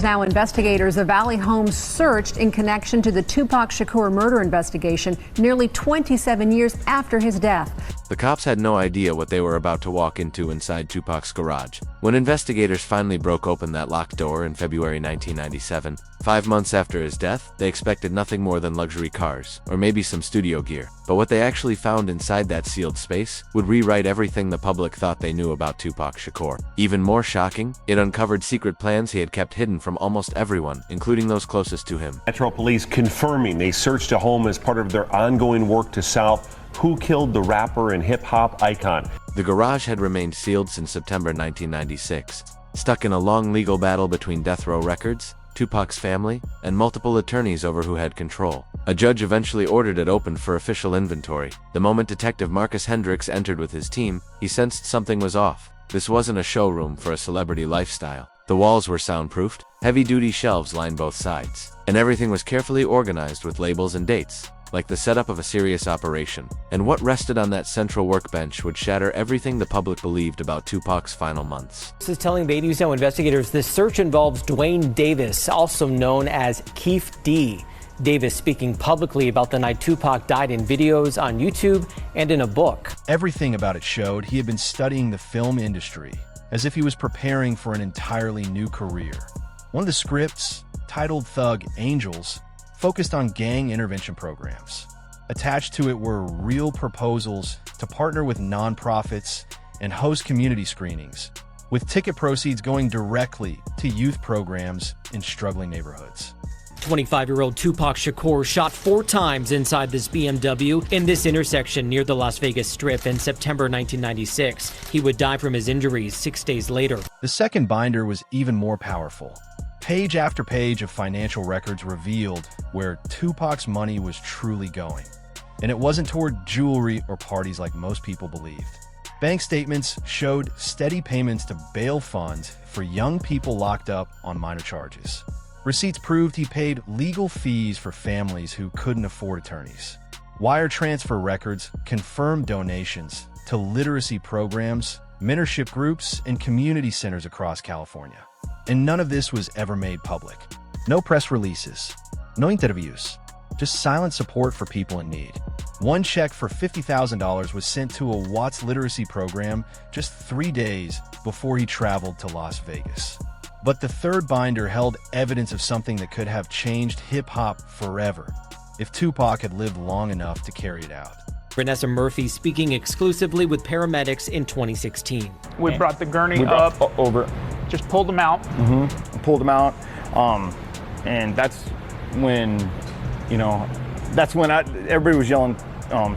Now, investigators of Valley Homes searched in connection to the Tupac Shakur murder investigation nearly 27 years after his death. The cops had no idea what they were about to walk into inside Tupac's garage. When investigators finally broke open that locked door in February 1997, 5 months after his death, they expected nothing more than luxury cars, or maybe some studio gear. But what they actually found inside that sealed space would rewrite everything the public thought they knew about Tupac Shakur. Even more shocking, it uncovered secret plans he had kept hidden from almost everyone, including those closest to him. Metro Police confirming they searched a home as part of their ongoing work to solve who killed the rapper and hip-hop icon. The garage had remained sealed since September 1996, stuck in a long legal battle between Death Row Records, Tupac's family, and multiple attorneys over who had control. A judge eventually ordered it opened for official inventory. The moment Detective Marcus Hendricks entered with his team, he sensed something was off. This wasn't a showroom for a celebrity lifestyle. The walls were soundproofed, heavy-duty shelves lined both sides, and everything was carefully organized with labels and dates, like the setup of a serious operation. And what rested on that central workbench would shatter everything the public believed about Tupac's final months. This is telling Bay News Now investigators this search involves Dwayne Davis, also known as Keith D. Davis speaking publicly about the night Tupac died in videos on YouTube and in a book. Everything about it showed he had been studying the film industry, as if he was preparing for an entirely new career. One of the scripts, titled Thug Angels, focused on gang intervention programs. Attached to it were real proposals to partner with nonprofits and host community screenings, with ticket proceeds going directly to youth programs in struggling neighborhoods. 25-year-old Tupac Shakur shot 4 times inside this BMW in this intersection near the Las Vegas Strip in September 1996. He would die from his injuries 6 days later. The second binder was even more powerful. Page after page of financial records revealed where Tupac's money was truly going. And it wasn't toward jewelry or parties like most people believed. Bank statements showed steady payments to bail funds for young people locked up on minor charges. Receipts proved he paid legal fees for families who couldn't afford attorneys. Wire transfer records confirmed donations to literacy programs, mentorship groups, and community centers across California. And none of this was ever made public. No press releases, no interviews, just silent support for people in need. One check for $50,000 was sent to a Watts literacy program just 3 days before he traveled to Las Vegas. But the third binder held evidence of something that could have changed hip-hop forever if Tupac had lived long enough to carry it out. Vanessa Murphy speaking exclusively with paramedics in 2016. We brought the gurney up, over, just pulled him out. pulled him out, and that's when, everybody was yelling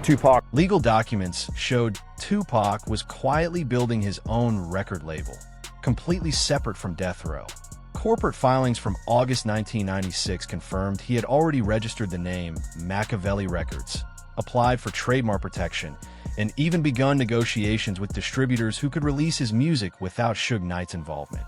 Tupac. Legal documents showed Tupac was quietly building his own record label, completely separate from Death Row. Corporate filings from August 1996 confirmed he had already registered the name Machiavelli Records, applied for trademark protection, and even begun negotiations with distributors who could release his music without Suge Knight's involvement.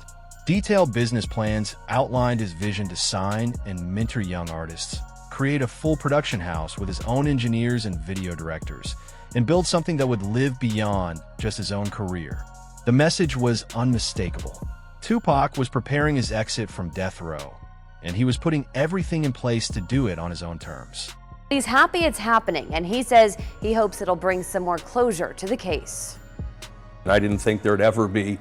Detailed business plans outlined his vision to sign and mentor young artists, create a full production house with his own engineers and video directors, and build something that would live beyond just his own career. The message was unmistakable. Tupac was preparing his exit from Death Row, and he was putting everything in place to do it on his own terms. He's happy it's happening, and he says he hopes it'll bring some more closure to the case. I didn't think there'd ever be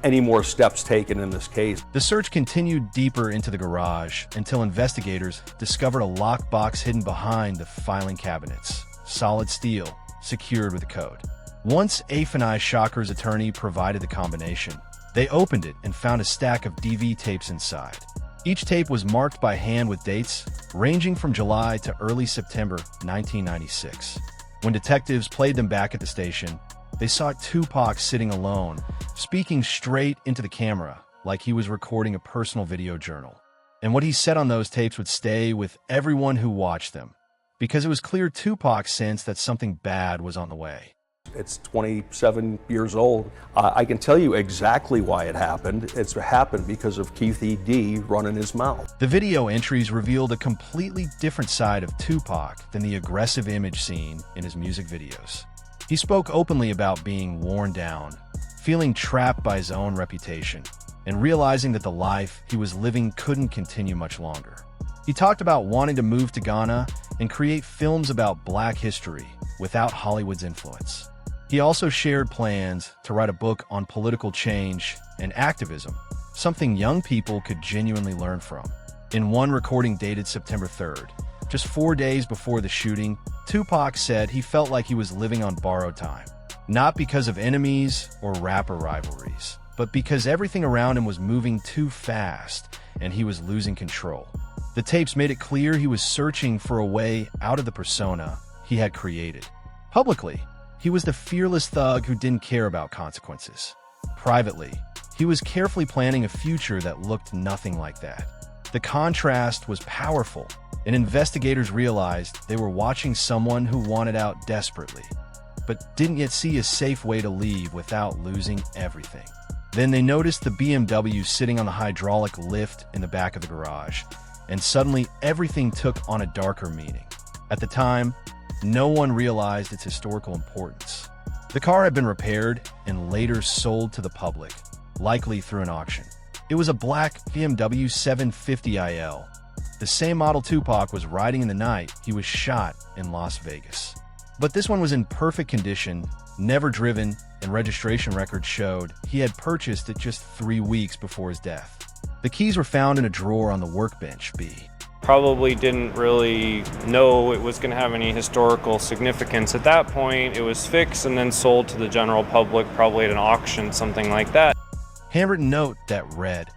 any more steps taken in this case. The search continued deeper into the garage until investigators discovered a locked box hidden behind the filing cabinets, solid steel, secured with a code. Once Afeni Shocker's attorney provided the combination, they opened it and found a stack of DV tapes inside. Each tape was marked by hand with dates ranging from July to early September 1996. When detectives played them back at the station, they saw Tupac sitting alone, speaking straight into the camera like he was recording a personal video journal. And what he said on those tapes would stay with everyone who watched them, because it was clear Tupac sensed that something bad was on the way. It's 27 years old. I can tell you exactly why it happened. It's happened because of Keith E.D. running his mouth. The video entries revealed a completely different side of Tupac than the aggressive image seen in his music videos. He spoke openly about being worn down, feeling trapped by his own reputation, and realizing that the life he was living couldn't continue much longer. He talked about wanting to move to Ghana and create films about Black history without Hollywood's influence. He also shared plans to write a book on political change and activism, something young people could genuinely learn from. In one recording dated September 3rd, just 4 days before the shooting, Tupac said he felt like he was living on borrowed time, not because of enemies or rapper rivalries, but because everything around him was moving too fast and he was losing control. The tapes made it clear he was searching for a way out of the persona he had created. Publicly, he was the fearless thug who didn't care about consequences. Privately, he was carefully planning a future that looked nothing like that. The contrast was powerful, and investigators realized they were watching someone who wanted out desperately, but didn't yet see a safe way to leave without losing everything. Then they noticed the BMW sitting on the hydraulic lift in the back of the garage, and suddenly everything took on a darker meaning. At the time, no one realized its historical importance. The car had been repaired and later sold to the public, likely through an auction. It was a black BMW 750iL, the same model Tupac was riding in the night he was shot in Las Vegas. But this one was in perfect condition, never driven, and registration records showed he had purchased it just 3 weeks before his death. The keys were found in a drawer on the workbench B. Probably didn't really know it was going to have any historical significance. At that point, it was fixed and then sold to the general public, probably at an auction, something like that. Handwritten note that read,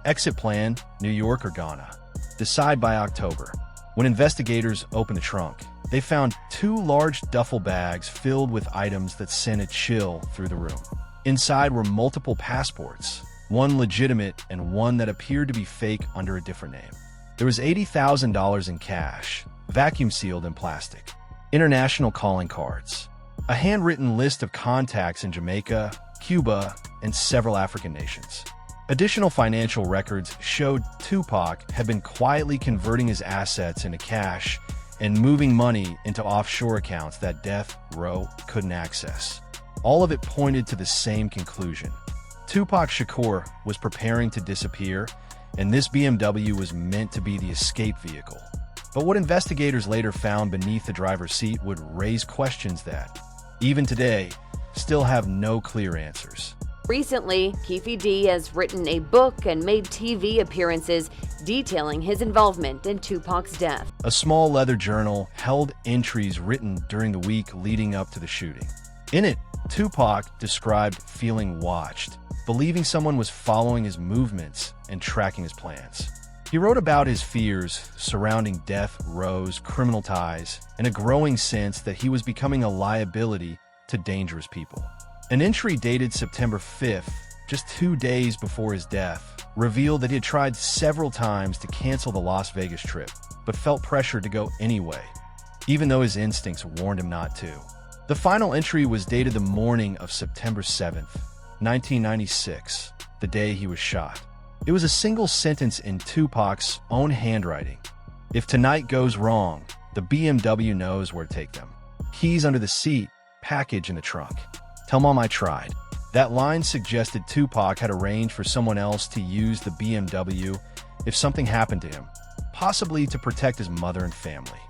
"Exit plan, New York or Ghana. Decide by October." When investigators opened the trunk, they found 2 large duffel bags filled with items that sent a chill through the room. Inside were multiple passports, one legitimate and one that appeared to be fake under a different name. There was $80,000 in cash, vacuum sealed in plastic, international calling cards, a handwritten list of contacts in Jamaica, Cuba, and several African nations. Additional financial records showed Tupac had been quietly converting his assets into cash and moving money into offshore accounts that death row couldn't access. All of it pointed to the same conclusion. Tupac Shakur was preparing to disappear, and this BMW was meant to be the escape vehicle. But what investigators later found beneath the driver's seat would raise questions that, even today, still have no clear answers. Recently, Keefe D has written a book and made TV appearances detailing his involvement in Tupac's death. A small leather journal held entries written during the week leading up to the shooting. In it, Tupac described feeling watched, believing someone was following his movements and tracking his plans. He wrote about his fears surrounding death row's criminal ties and a growing sense that he was becoming a liability to dangerous people. An entry dated September 5th, just 2 days before his death, revealed that he had tried several times to cancel the Las Vegas trip, but felt pressure to go anyway, even though his instincts warned him not to. The final entry was dated the morning of September 7th, 1996, the day he was shot. It was a single sentence in Tupac's own handwriting. "If tonight goes wrong, the BMW knows where to take them. Keys under the seat, package in the trunk. Tell Mom I tried." That line suggested Tupac had arranged for someone else to use the BMW if something happened to him, possibly to protect his mother and family.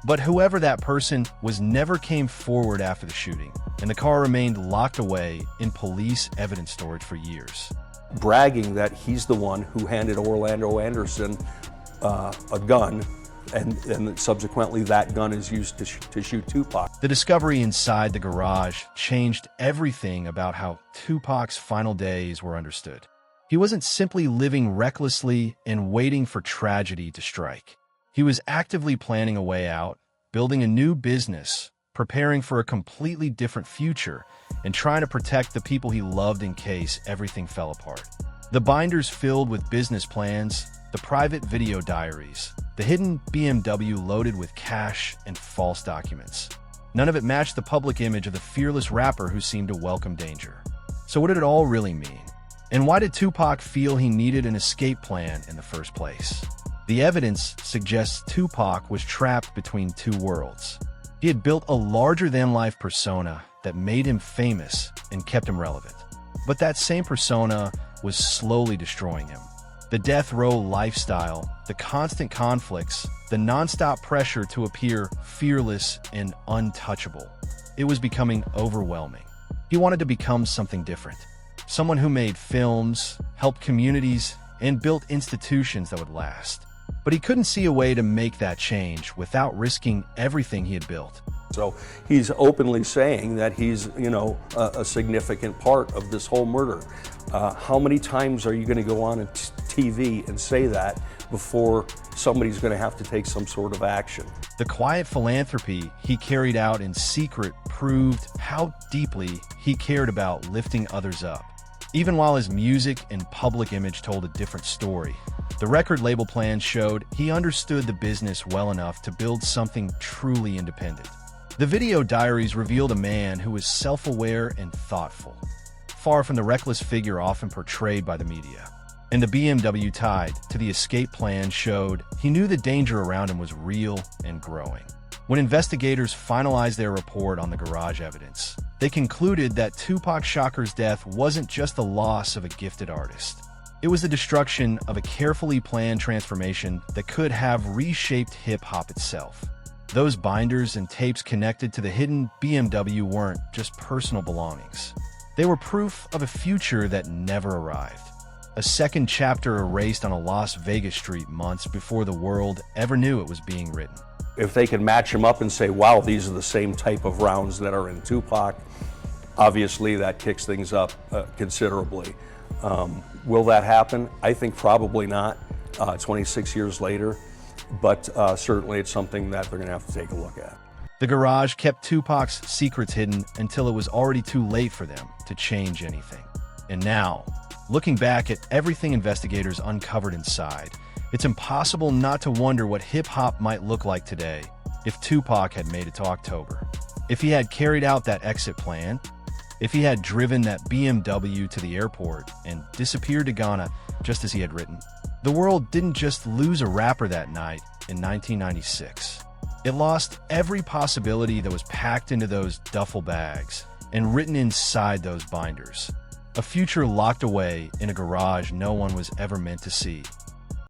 But whoever that person was never came forward after the shooting, and the car remained locked away in police evidence storage for years. Bragging that he's the one who handed Orlando Anderson a gun, and subsequently that gun is used to shoot Tupac. The discovery inside the garage changed everything about how Tupac's final days were understood. He wasn't simply living recklessly and waiting for tragedy to strike. He was actively planning a way out, building a new business, preparing for a completely different future, and trying to protect the people he loved in case everything fell apart. The binders filled with business plans, the private video diaries, the hidden BMW loaded with cash and false documents. None of it matched the public image of the fearless rapper who seemed to welcome danger. So what did it all really mean? And why did Tupac feel he needed an escape plan in the first place? The evidence suggests Tupac was trapped between 2 worlds. He had built a larger-than-life persona that made him famous and kept him relevant. But that same persona was slowly destroying him. The death row lifestyle, the constant conflicts, the nonstop pressure to appear fearless and untouchable. It was becoming overwhelming. He wanted to become something different. Someone who made films, helped communities, and built institutions that would last. But he couldn't see a way to make that change without risking everything he had built. So he's openly saying that he's, a significant part of this whole murder. How many times are you going to go on TV and say that before somebody's going to have to take some sort of action? The quiet philanthropy he carried out in secret proved how deeply he cared about lifting others up. Even while his music and public image told a different story, the record label plan showed he understood the business well enough to build something truly independent. The video diaries revealed a man who was self-aware and thoughtful, far from the reckless figure often portrayed by the media. And the BMW tied to the escape plan showed he knew the danger around him was real and growing. When investigators finalized their report on the garage evidence, they concluded that Tupac Shakur's death wasn't just the loss of a gifted artist. It was the destruction of a carefully planned transformation that could have reshaped hip-hop itself. Those binders and tapes connected to the hidden BMW weren't just personal belongings. They were proof of a future that never arrived. A second chapter erased on a Las Vegas street months before the world ever knew it was being written. If they can match them up and say, wow, these are the same type of rounds that are in Tupac, obviously that kicks things up considerably. Will that happen? I think probably not 26 years later, but certainly it's something that they're going to have to take a look at. The garage kept Tupac's secrets hidden until it was already too late for them to change anything. And now, looking back at everything investigators uncovered inside, it's impossible not to wonder what hip-hop might look like today if Tupac had made it to October. If he had carried out that exit plan, if he had driven that BMW to the airport and disappeared to Ghana just as he had written. The world didn't just lose a rapper that night in 1996. It lost every possibility that was packed into those duffel bags and written inside those binders. A future locked away in a garage no one was ever meant to see.